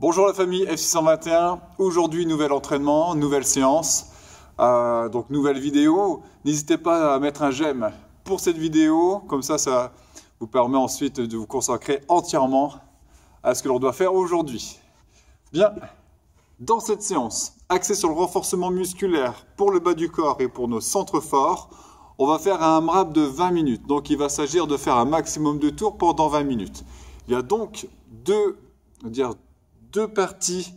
Bonjour la famille F621, aujourd'hui nouvel entraînement, nouvelle séance, donc nouvelle vidéo. N'hésitez pas à mettre un j'aime pour cette vidéo, comme ça vous permet ensuite de vous consacrer entièrement à ce que l'on doit faire aujourd'hui. Bien, dans cette séance, axée sur le renforcement musculaire pour le bas du corps et pour nos centres forts, on va faire un AMRAP de 20 minutes. Donc il va s'agir de faire un maximum de tours pendant 20 minutes. Il y a donc deux parties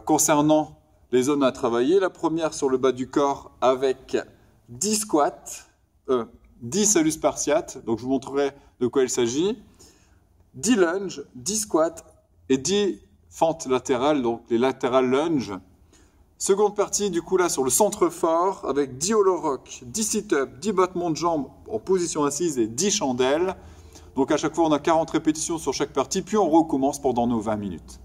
concernant les zones à travailler. La première sur le bas du corps avec 10 squats, 10 salus spartiates, donc je vous montrerai de quoi il s'agit, 10 lunges, 10 squats et 10 fentes latérales, donc les lateral lunges. Seconde partie du coup là sur le centre fort avec 10 hollow rock, 10 sit-ups, 10 battements de jambes en position assise et 10 chandelles. Donc à chaque fois on a 40 répétitions sur chaque partie, puis on recommence pendant nos 20 minutes.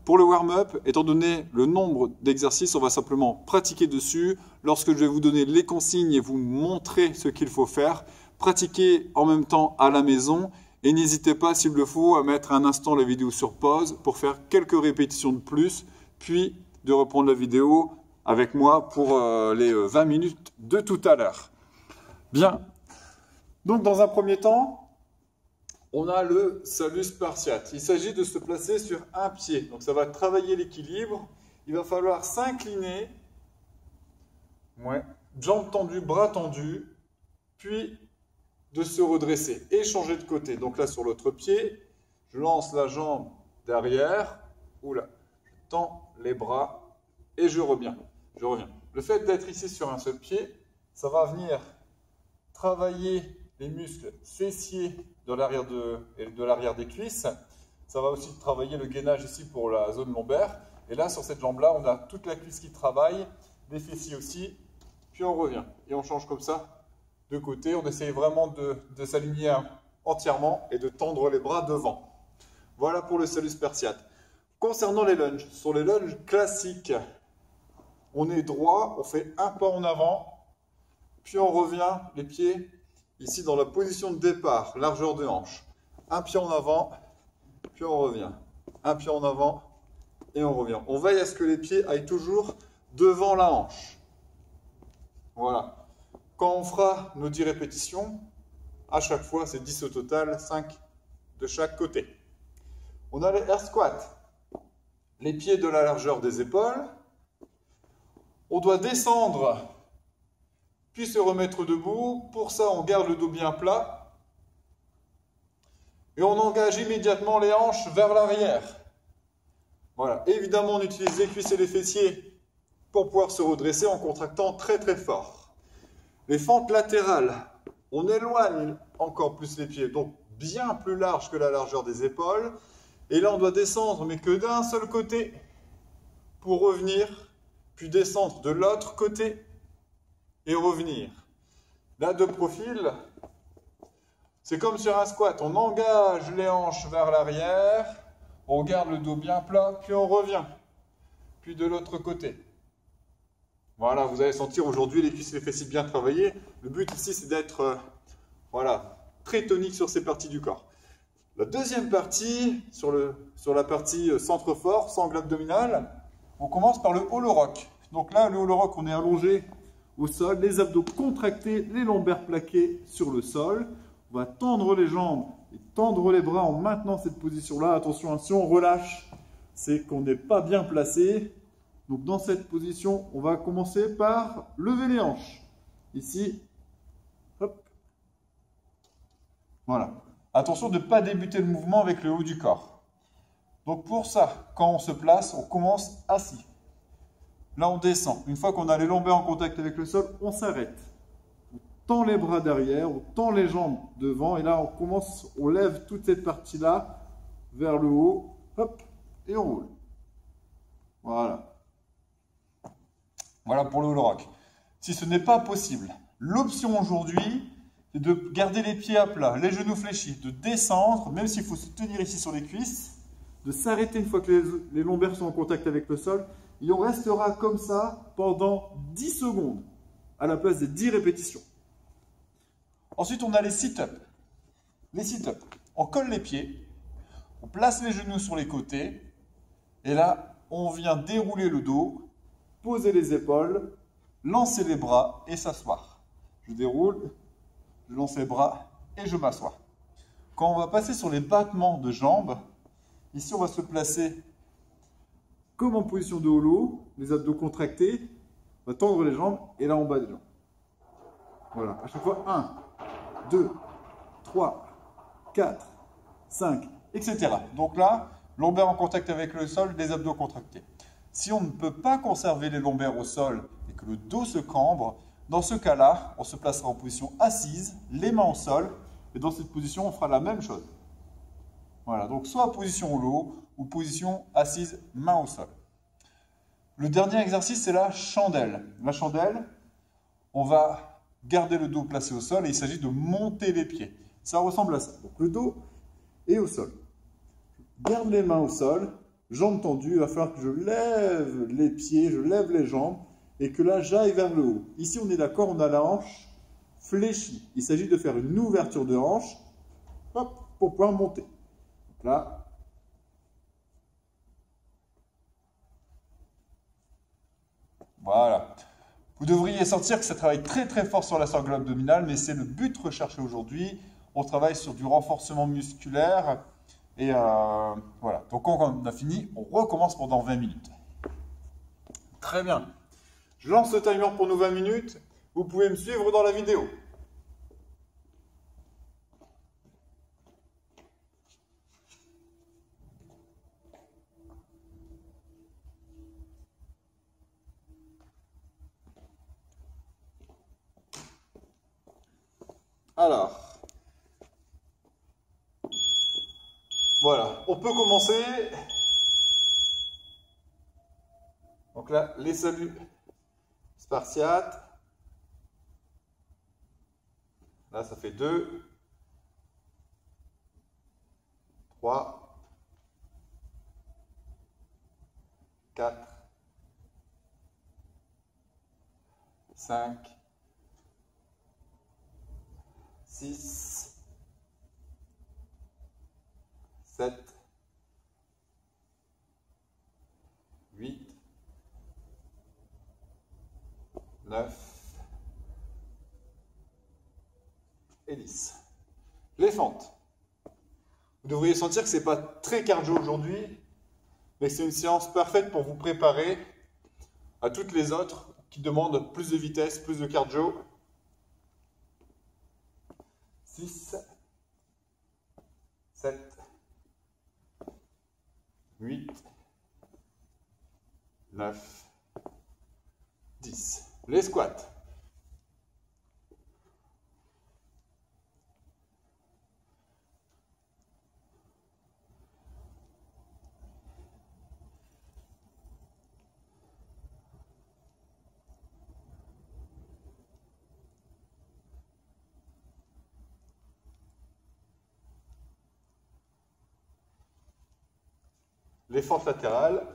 Pour le warm-up, étant donné le nombre d'exercices, on va simplement pratiquer dessus. Lorsque je vais vous donner les consignes et vous montrer ce qu'il faut faire, pratiquez en même temps à la maison et n'hésitez pas, s'il le faut, à mettre un instant la vidéo sur pause pour faire quelques répétitions de plus, puis de reprendre la vidéo avec moi pour les 20 minutes de tout à l'heure. Bien, donc dans un premier temps, on a le salus spartiate. Il s'agit de se placer sur un pied. Donc ça va travailler l'équilibre. Il va falloir s'incliner, jambes tendues, bras tendus, puis de se redresser et changer de côté. Donc là sur l'autre pied, je lance la jambe derrière, oula, je tends les bras et je reviens. Le fait d'être ici sur un seul pied, ça va venir travailler les muscles fessiers de l'arrière des cuisses. Ça va aussi travailler le gainage ici pour la zone lombaire. Et là, sur cette jambe-là, on a toute la cuisse qui travaille, les fessiers aussi. Puis on revient et on change comme ça de côté. On essaye vraiment de s'aligner entièrement et de tendre les bras devant. Voilà pour le salus spartiate. Concernant les lunges, sur les lunges classiques, on est droit, on fait un pas en avant, puis on revient les pieds ici dans la position de départ, largeur de hanche. Un pied en avant, puis on revient. Un pied en avant et on revient. On veille à ce que les pieds aillent toujours devant la hanche. Voilà. Quand on fera nos 10 répétitions, à chaque fois, c'est 10 au total, 5 de chaque côté. On a les air squats. Les pieds de la largeur des épaules. On doit descendre puis se remettre debout. Pour ça, on garde le dos bien plat. Et on engage immédiatement les hanches vers l'arrière. Voilà. Évidemment, on utilise les cuisses et les fessiers pour pouvoir se redresser en contractant très très fort. Les fentes latérales, on éloigne encore plus les pieds, donc bien plus large que la largeur des épaules. Et là, on doit descendre, mais que d'un seul côté pour revenir, puis descendre de l'autre côté et revenir. Là, de profil, c'est comme sur un squat. On engage les hanches vers l'arrière, on garde le dos bien plat, puis on revient. Puis de l'autre côté. Voilà, vous allez sentir aujourd'hui les cuisses et les fessiers bien travaillés. Le but ici, c'est d'être très tonique sur ces parties du corps. La deuxième partie, sur la partie centre fort, sangle abdominal, on commence par le hollow rock. Donc là, le hollow rock, on est allongé au sol, les abdos contractés, les lombaires plaqués sur le sol. On va tendre les jambes et tendre les bras en maintenant cette position-là. Attention, si on relâche, c'est qu'on n'est pas bien placé. Donc dans cette position, on va commencer par lever les hanches. Ici, hop. Voilà. Attention de ne pas débuter le mouvement avec le haut du corps. Donc pour ça, quand on se place, on commence assis. Là, on descend. Une fois qu'on a les lombaires en contact avec le sol, on s'arrête. On tend les bras derrière, on tend les jambes devant. Et là, on lève toute cette partie-là vers le haut. Hop, et on roule. Voilà. Voilà pour le hollow rock. Si ce n'est pas possible, l'option aujourd'hui, c'est de garder les pieds à plat, les genoux fléchis, de descendre, même s'il faut se tenir ici sur les cuisses, de s'arrêter une fois que les lombaires sont en contact avec le sol. Et on restera comme ça pendant 10 secondes, à la place des 10 répétitions. Ensuite, on a les sit-ups. Les sit-ups, on colle les pieds, on place les genoux sur les côtés, Et là, on vient dérouler le dos, poser les épaules, lancer les bras et s'asseoir. Je déroule, je lance les bras et je m'assois. Quand on va passer sur les battements de jambes, ici on va se placer comme en position de holo, les abdos contractés, on va tendre les jambes et là en bas des jambes. Voilà, à chaque fois 1, 2, 3, 4, 5, etc. Donc là, lombaires en contact avec le sol, les abdos contractés. Si on ne peut pas conserver les lombaires au sol et que le dos se cambre, dans ce cas-là, on se placera en position assise, les mains au sol, et dans cette position, on fera la même chose. Voilà, donc soit position holo ou position assise, main au sol. Le dernier exercice, c'est la chandelle. La chandelle, on va garder le dos placé au sol et il s'agit de monter les pieds. Ça ressemble à ça. Donc le dos est au sol. Garde les mains au sol, jambes tendues, il va falloir que je lève les pieds, je lève les jambes et que là j'aille vers le haut. Ici on est d'accord, on a la hanche fléchie. Il s'agit de faire une ouverture de hanche hop, pour pouvoir monter. Donc là, voilà. Vous devriez sentir que ça travaille très très fort sur la sangle abdominale, mais c'est le but recherché aujourd'hui. On travaille sur du renforcement musculaire. Et voilà. Donc quand on a fini, on recommence pendant 20 minutes. Très bien. Je lance le timer pour nos 20 minutes. Vous pouvez me suivre dans la vidéo. Alors, voilà, on peut commencer. Donc là, les saluts spartiates. Là, ça fait 2, 3, 4, 5, 6, 7, 8, 9 et 10. Les fentes. Vous devriez sentir que ce n'est pas très cardio aujourd'hui, mais c'est une séance parfaite pour vous préparer à toutes les autres qui demandent plus de vitesse, plus de cardio. 6, 7, 8, 9, 10. Les squats. Les fentes latérales.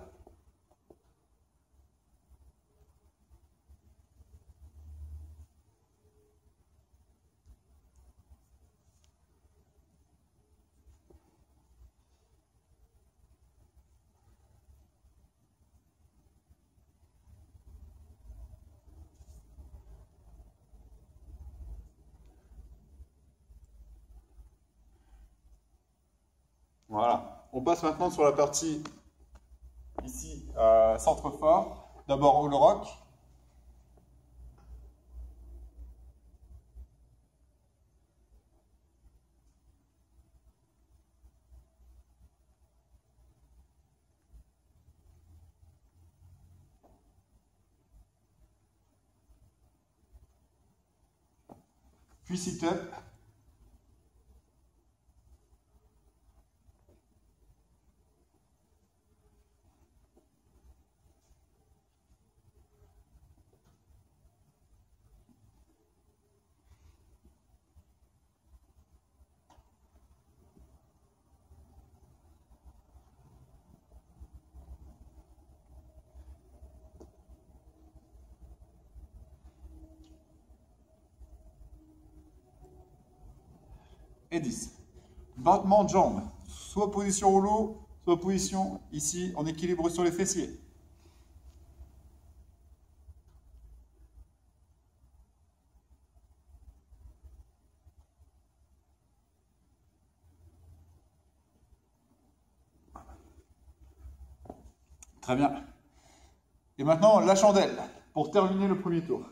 Voilà. On passe maintenant sur la partie ici, centre fort. D'abord au rock. Puis sit-up. Et 10. Battement de jambes. Soit position holo, Reposition ici en équilibre sur les fessiers. Très bien. Et maintenant, la chandelle pour terminer le premier tour.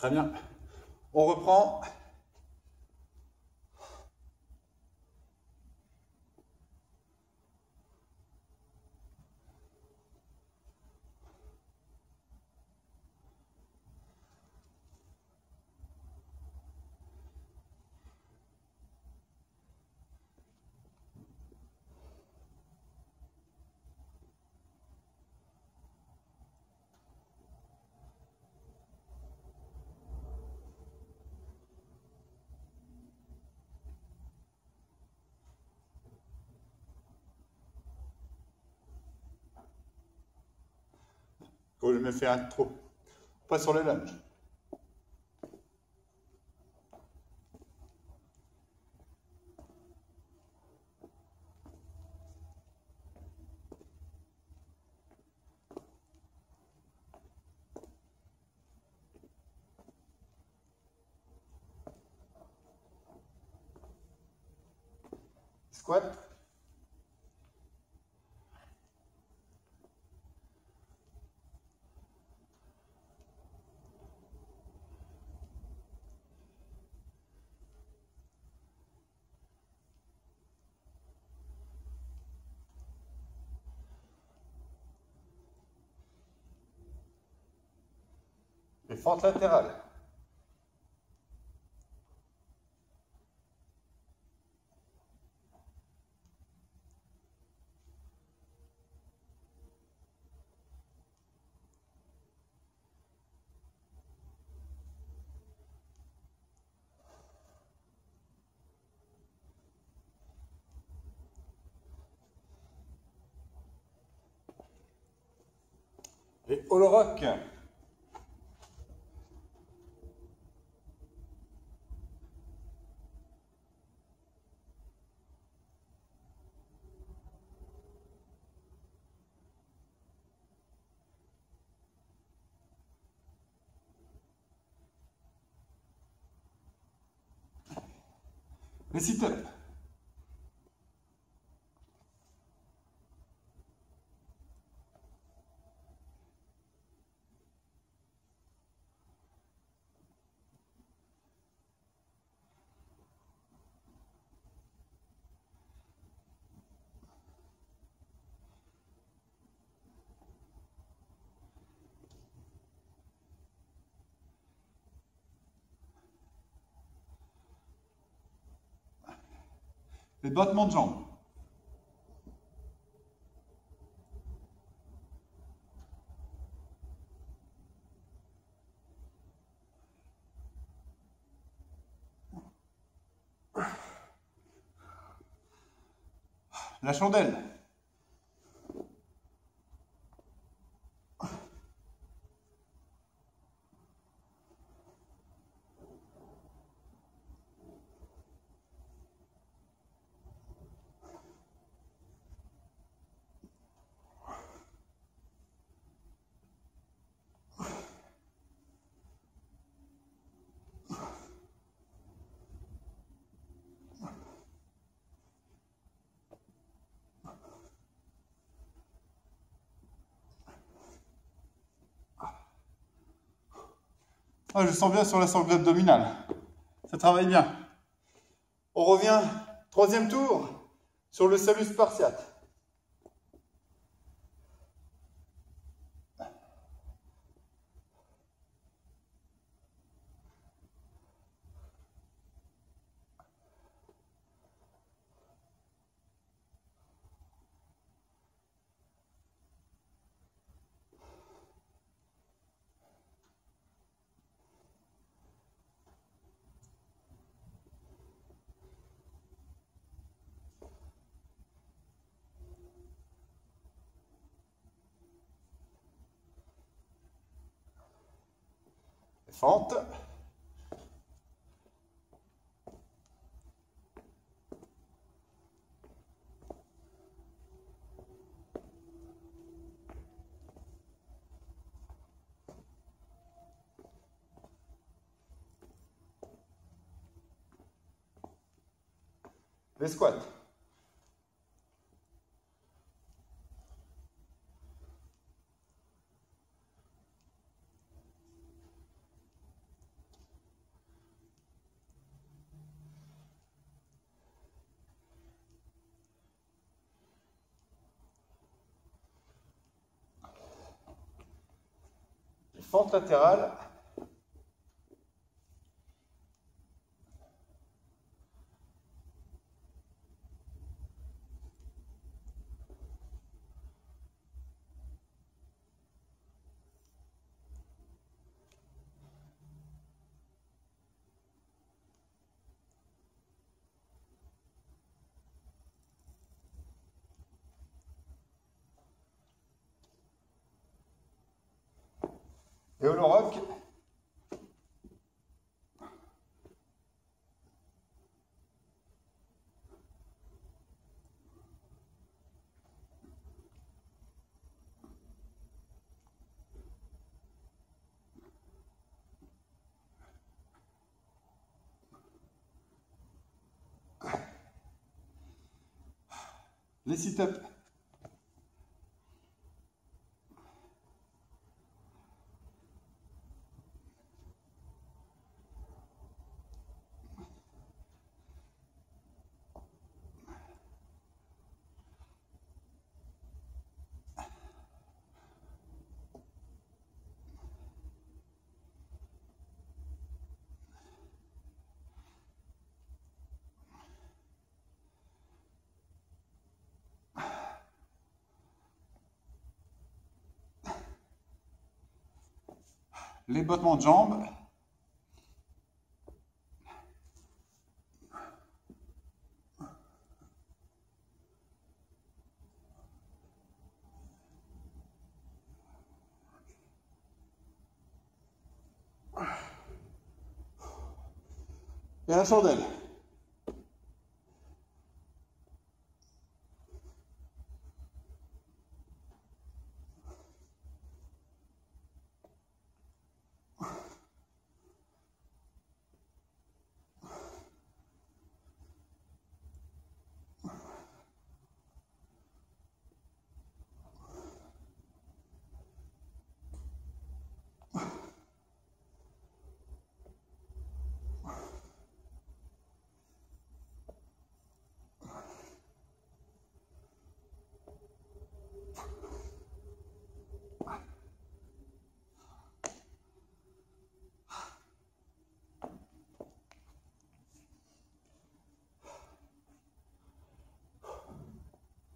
Très bien. On reprend. Oh, je me fais un trop. Pas sur les lunges. Squat. Et fente latérale. Et all rock. Les sit-ups. Les battements de jambes. La chandelle. Ah, je sens bien sur la sangle abdominale. Ça travaille bien. On revient, troisième tour, sur le salut spartiate. fente. Les squats. Les fentes latérales. Et au rock. Les sit-ups. Les battements de jambes. Et la chandelle.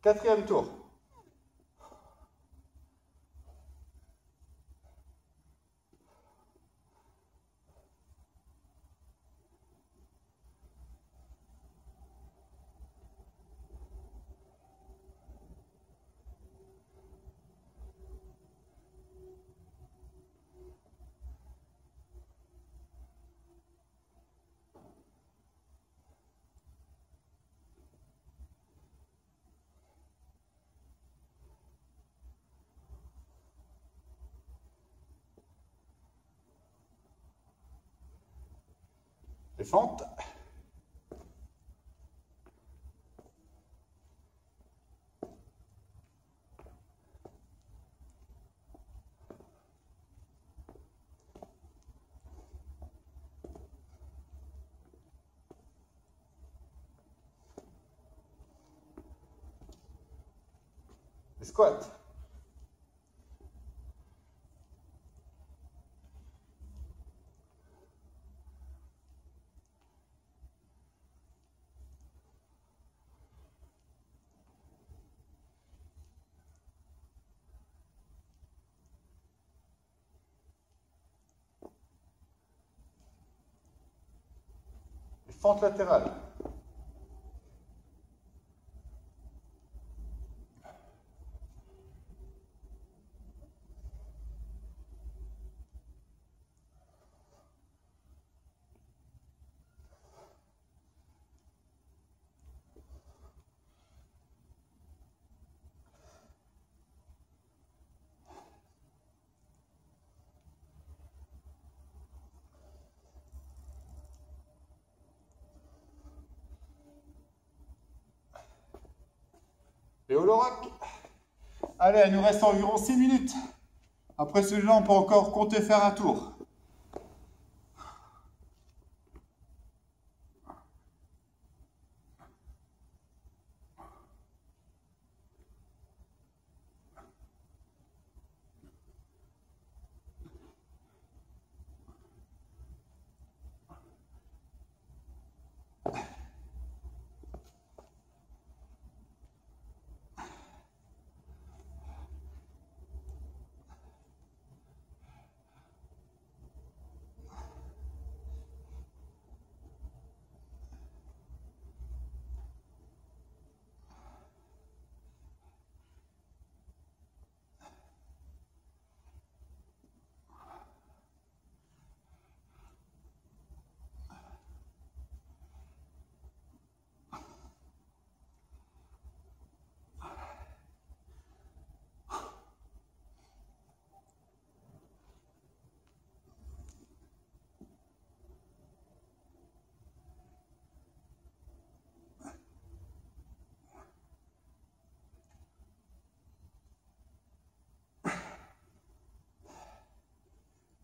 Quatrième tour. Les fentes. Les squats. Les fentes latérales. Et au Lorac. Allez, il nous reste environ 6 minutes. Après celui-là, on peut encore compter faire un tour.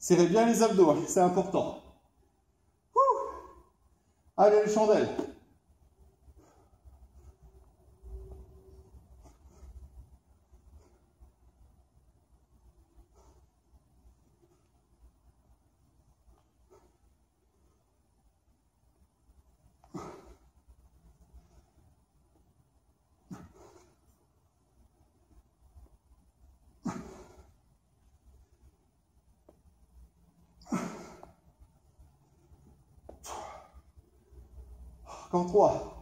Serrez bien les abdos, hein, c'est important. Ouh. Allez, les chandelles. Encore 3.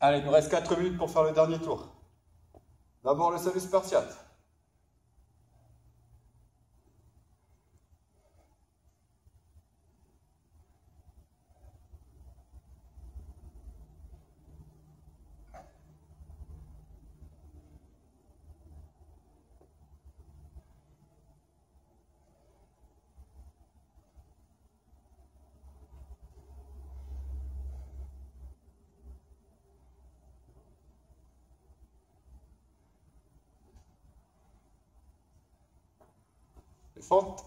Allez, il nous reste 4 minutes pour faire le dernier tour. D'abord le salut spartiate. Les fentes.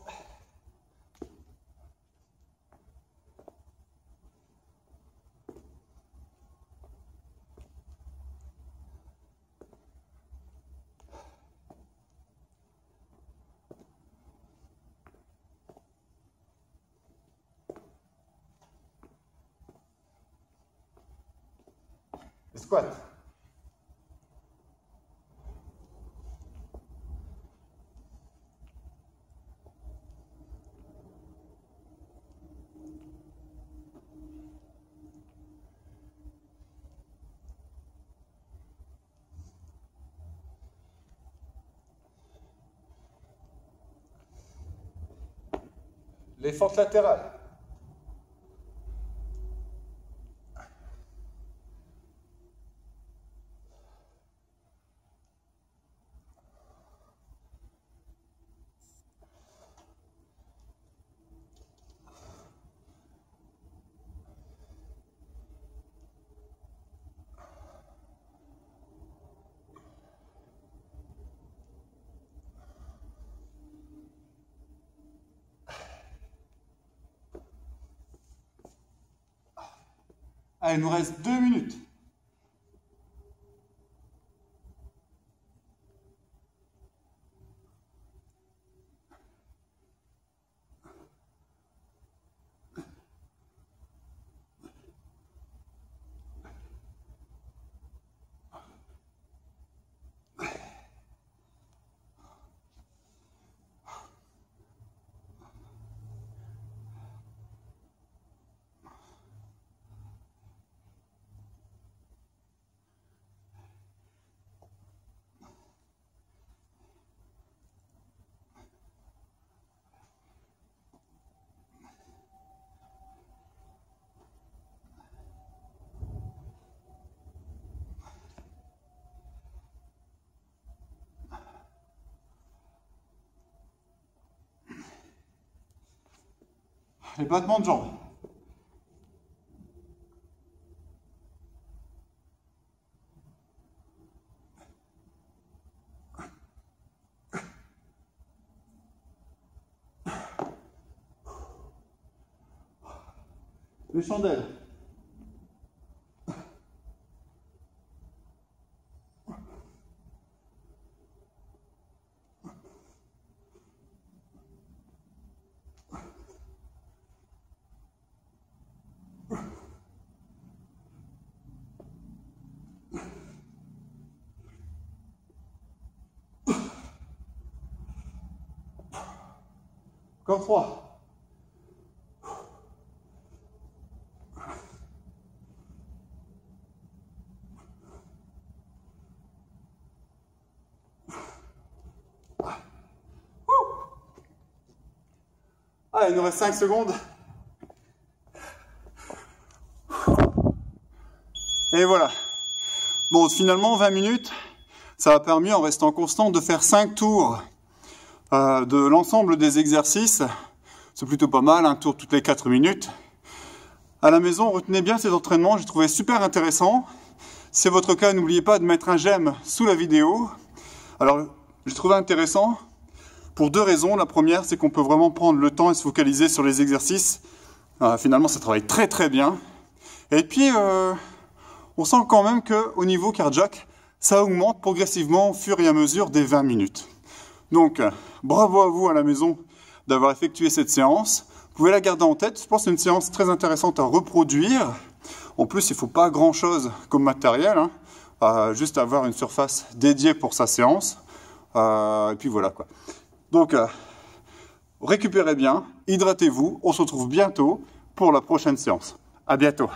Les squats. Les fentes latérales. Allez, il nous reste 2 minutes. Les battements de jambes. Les chandelles. Encore 3. Ah, il nous reste 5 secondes. Et voilà. Bon, finalement, 20 minutes, ça a permis, en restant constant, de faire 5 tours de l'ensemble des exercices. C'est plutôt pas mal, un tour toutes les 4 minutes. À la maison, retenez bien ces entraînements, j'ai trouvé super intéressant. Si c'est votre cas, n'oubliez pas de mettre un j'aime sous la vidéo. Alors, j'ai trouvé intéressant pour 2 raisons. La première, c'est qu'on peut vraiment prendre le temps et se focaliser sur les exercices. Finalement, ça travaille très très bien. Et puis, on sent quand même qu'au niveau cardiaque, ça augmente progressivement au fur et à mesure des 20 minutes. Donc, bravo à vous à la maison d'avoir effectué cette séance. Vous pouvez la garder en tête. Je pense que c'est une séance très intéressante à reproduire. En plus, il ne faut pas grand-chose comme matériel, hein. Juste avoir une surface dédiée pour sa séance. Et puis voilà quoi. Donc, récupérez bien, hydratez-vous. On se retrouve bientôt pour la prochaine séance. À bientôt.